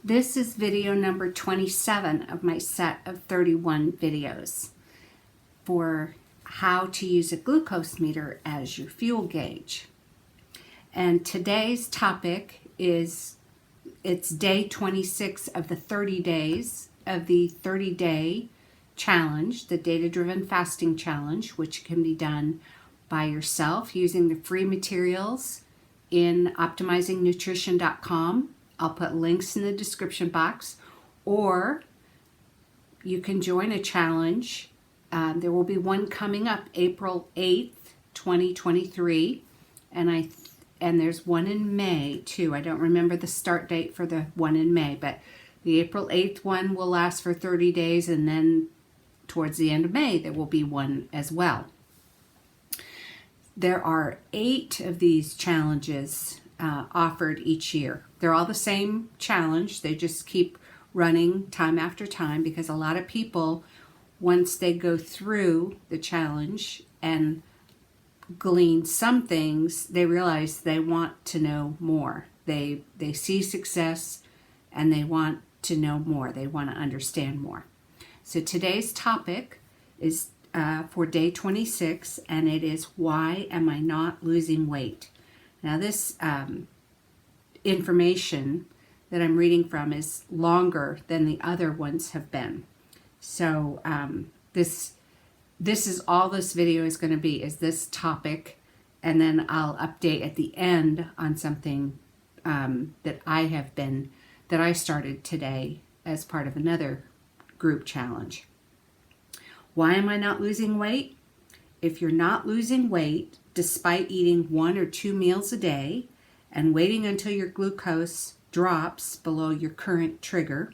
This is video number 27 of my set of 31 videos for how to use a glucose meter as your fuel gauge. And today's topic is, it's day 26 of the 30 days of the 30-day challenge, the DataDrivenFasting Challenge, which can be done by yourself using the free materials in optimizingnutrition.com. I'll put links in the description box, or you can join a challenge. There will be one coming up April 8th, 2023, and there's one in May too. I don't remember the start date for the one in May, but the April 8th one will last for 30 days, and then towards the end of May there will be one as well. There are 8 of these challenges offered each year. They're all the same challenge. They just keep running time after time because a lot of people, once they go through the challenge and glean some things, they realize they want to know more. They see success and they want to know more. They want to understand more. So today's topic is for day 26, and it is, why am I not losing weight? Now this information that I'm reading from is longer than the other ones have been. So this is all this video is going to be, is this topic, and then I'll update at the end on something that I started today as part of another group challenge. Why am I not losing weight? If you're not losing weight despite eating 1 or 2 meals a day and waiting until your glucose drops below your current trigger,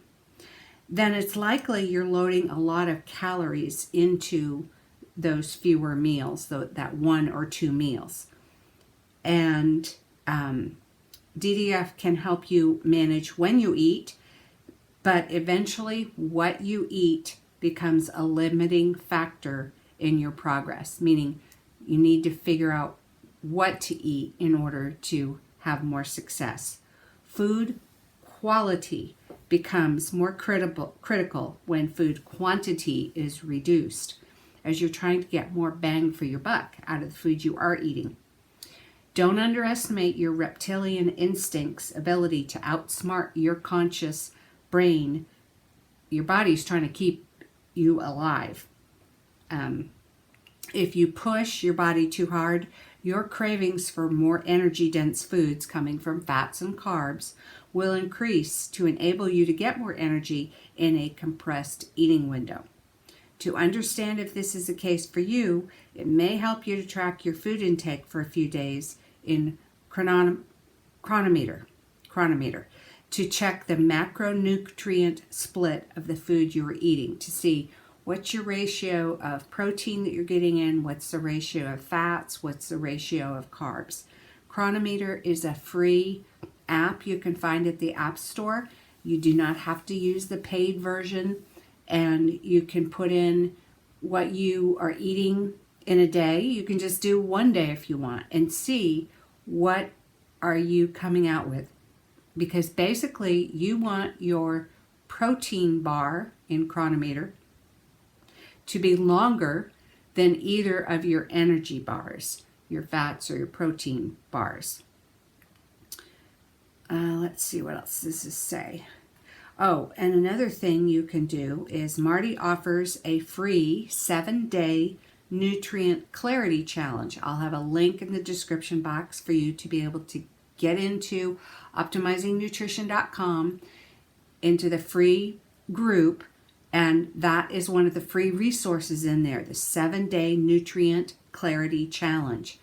then it's likely you're loading a lot of calories into those fewer meals, that 1 or 2 meals. And DDF can help you manage when you eat, but eventually what you eat becomes a limiting factor in your progress, meaning you need to figure out what to eat in order to have more success. Food quality becomes more critical when food quantity is reduced, as you're trying to get more bang for your buck out of the food you are eating. Don't underestimate your reptilian instinct's ability to outsmart your conscious brain. Your body's trying to keep you alive. If you push your body too hard, your cravings for more energy-dense foods coming from fats and carbs will increase to enable you to get more energy in a compressed eating window. To understand if this is the case for you, it may help you to track your food intake for a few days in chronometer to check the macronutrient split of the food you are eating, to see what's your ratio of protein that you're getting in, what's the ratio of fats, what's the ratio of carbs. Chronometer is a free app you can find at the App Store. You do not have to use the paid version, and you can put in what you are eating in a day. You can just do one day if you want and see what are you coming out with, because basically you want your protein bar in chronometer to be longer than either of your energy bars, your fats or your protein bars. Let's see what else does this say. Oh, and another thing you can do is Marty offers a free 7-day nutrient clarity challenge. I'll have a link in the description box for you to be able to get into optimizingnutrition.com, into the free group, and that is one of the free resources in there, the 7-day nutrient clarity challenge.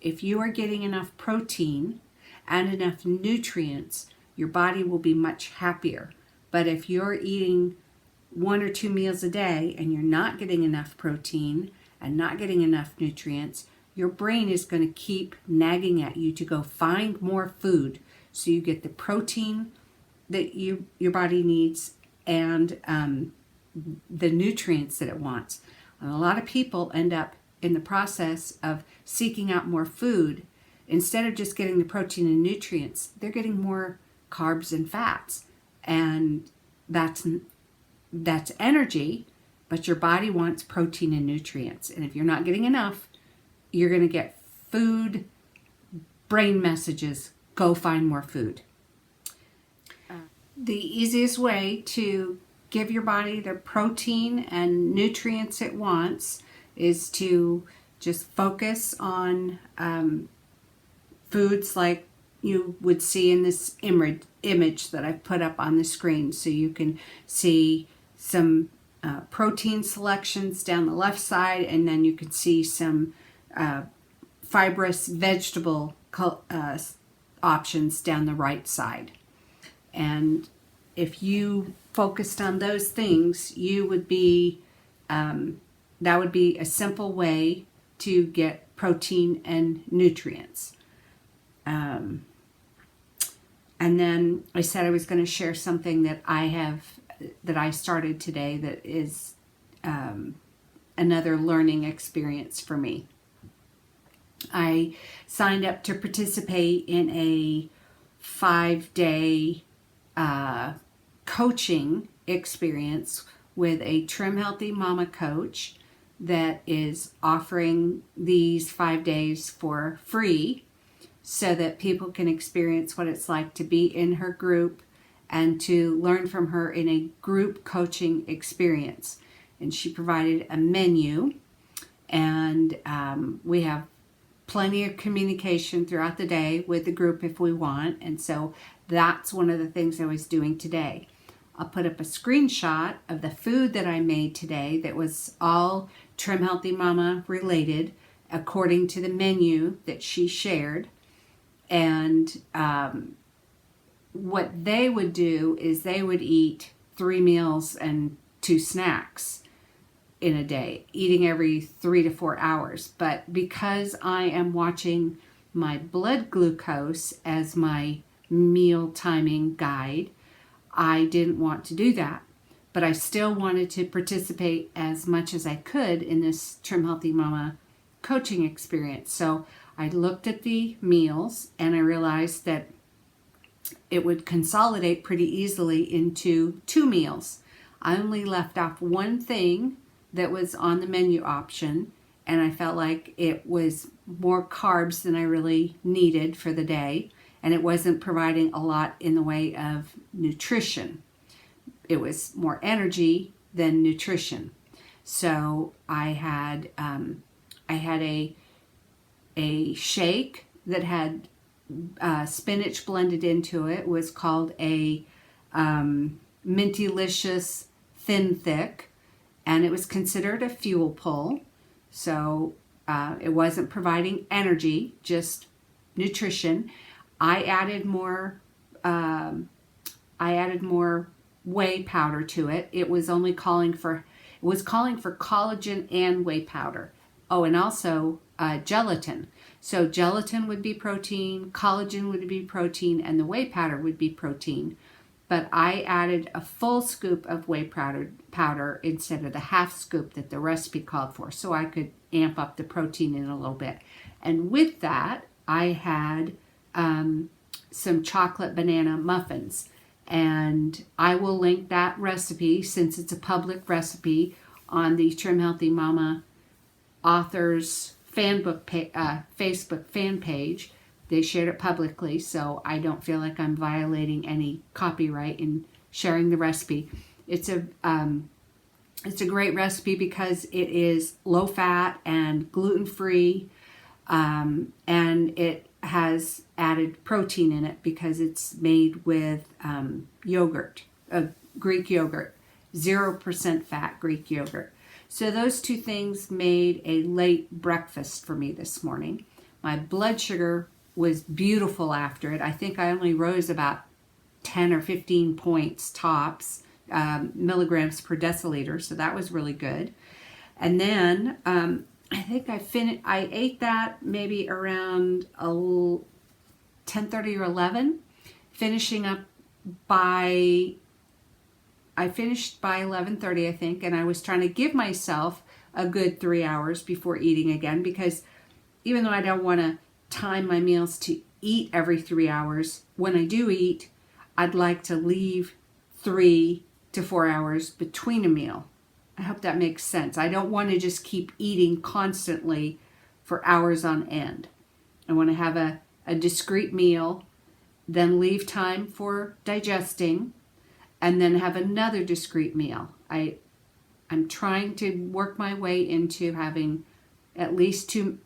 If you are getting enough protein and enough nutrients, your body will be much happier. But if you're eating 1 or 2 meals a day and you're not getting enough protein and not getting enough nutrients, your brain is going to keep nagging at you to go find more food so you get the protein that your body needs and the nutrients that it wants. And a lot of people end up in the process of seeking out more food. Instead of just getting the protein and nutrients, they're getting more carbs and fats. and that's energy, but your body wants protein and nutrients. And if you're not getting enough, you're going to get food brain messages, go find more food. The easiest way to give your body the protein and nutrients it wants is to just focus on foods like you would see in this image that I've put up on the screen. So you can see some protein selections down the left side, and then you can see some fibrous vegetable options down the right side. And if you focused on those things, you would be, that would be a simple way to get protein and nutrients. And then I said I was going to share something that I started today that is another learning experience for me. I signed up to participate in a 5-day coaching experience with a TrimHealthyMama coach that is offering these 5 days for free so that people can experience what it's like to be in her group and to learn from her in a group coaching experience. And she provided a menu, and we have plenty of communication throughout the day with the group if we want. And so that's one of the things I was doing today. I'll put up a screenshot of the food that I made today that was all TrimHealthyMama related according to the menu that she shared. And what they would do is they would eat 3 meals and 2 snacks in a day, eating every 3 to 4 hours. But because I am watching my blood glucose as my meal timing guide, I didn't want to do that. But I still wanted to participate as much as I could in this TrimHealthyMama coaching experience. So I looked at the meals and I realized that it would consolidate pretty easily into 2 meals. I only left off one thing that was on the menu option, and I felt like it was more carbs than I really needed for the day, and it wasn't providing a lot in the way of nutrition. It was more energy than nutrition. So I had a shake that had spinach blended into it. It was called a Mintylicious Thin Thick, and it was considered a fuel pull. So it wasn't providing energy, just nutrition. I added more whey powder to it. It was calling for collagen and whey powder. Oh, and also gelatin. So gelatin would be protein, collagen would be protein, and the whey powder would be protein. But I added a full scoop of whey powder instead of the half scoop that the recipe called for, so I could amp up the protein in a little bit. And with that, I had some chocolate banana muffins. And I will link that recipe, since it's a public recipe, on the TrimHealthyMama authors Facebook fan page. They shared it publicly, so I don't feel like I'm violating any copyright in sharing the recipe. It's a great recipe because it is low fat and gluten free, and it has added protein in it because it's made with yogurt, Greek yogurt, 0% fat Greek yogurt. So those 2 things made a late breakfast for me this morning. My blood sugar was beautiful after it. I think I only rose about 10 or 15 points tops, milligrams per deciliter, so that was really good. And then I think I ate that maybe around 10:30 or 11, finishing up I finished by 11:30, I think, and I was trying to give myself a good 3 hours before eating again, because even though I don't want to time my meals to eat every 3 hours, when I do eat, I'd like to leave 3 to 4 hours between a meal. I hope that makes sense. I don't want to just keep eating constantly for hours on end. I want to have a discrete meal, then leave time for digesting, and then have another discrete meal. I'm trying to work my way into having at least 2,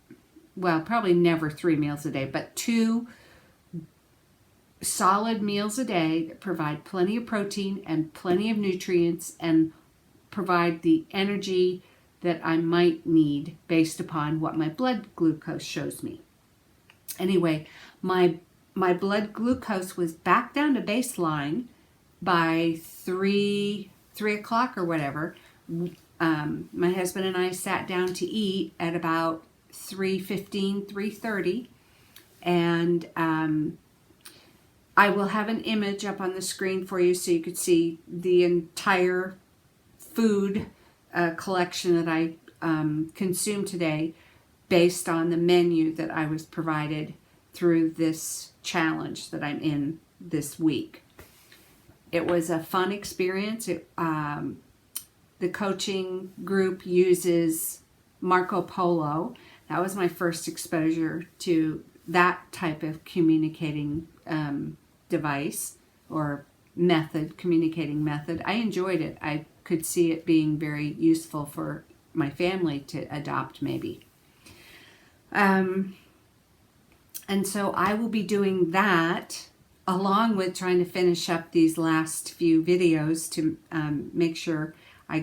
well, probably never 3 meals a day, but 2 solid meals a day that provide plenty of protein and plenty of nutrients and provide the energy that I might need based upon what my blood glucose shows me. Anyway, my blood glucose was back down to baseline by 3 o'clock or whatever. My husband and I sat down to eat at about 3:15, 3:30, and I will have an image up on the screen for you so you could see the entire food collection that I consumed today based on the menu that I was provided through this challenge that I'm in this week. It was a fun experience. The coaching group uses Marco Polo. That was my first exposure to that type of communicating device or communicating method. I enjoyed it. I could see it being very useful for my family to adopt maybe. And so I will be doing that along with trying to finish up these last few videos to make sure I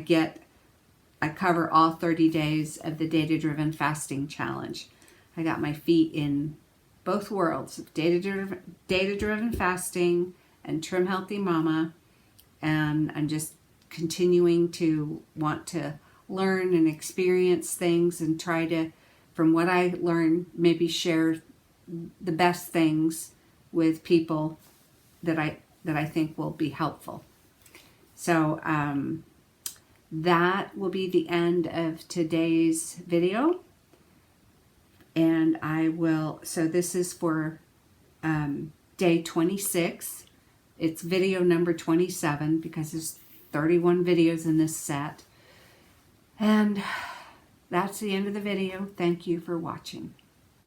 cover all 30 days of the Data-Driven Fasting Challenge. I got my feet in both worlds of Data-Driven Fasting and TrimHealthyMama, and I'm just continuing to want to learn and experience things and try to, from what I learn, maybe share the best things with people that I think will be helpful. So that will be the end of today's video. And so this is for day 26. It's video number 27 because there's 31 videos in this set. And that's the end of the video. Thank you for watching.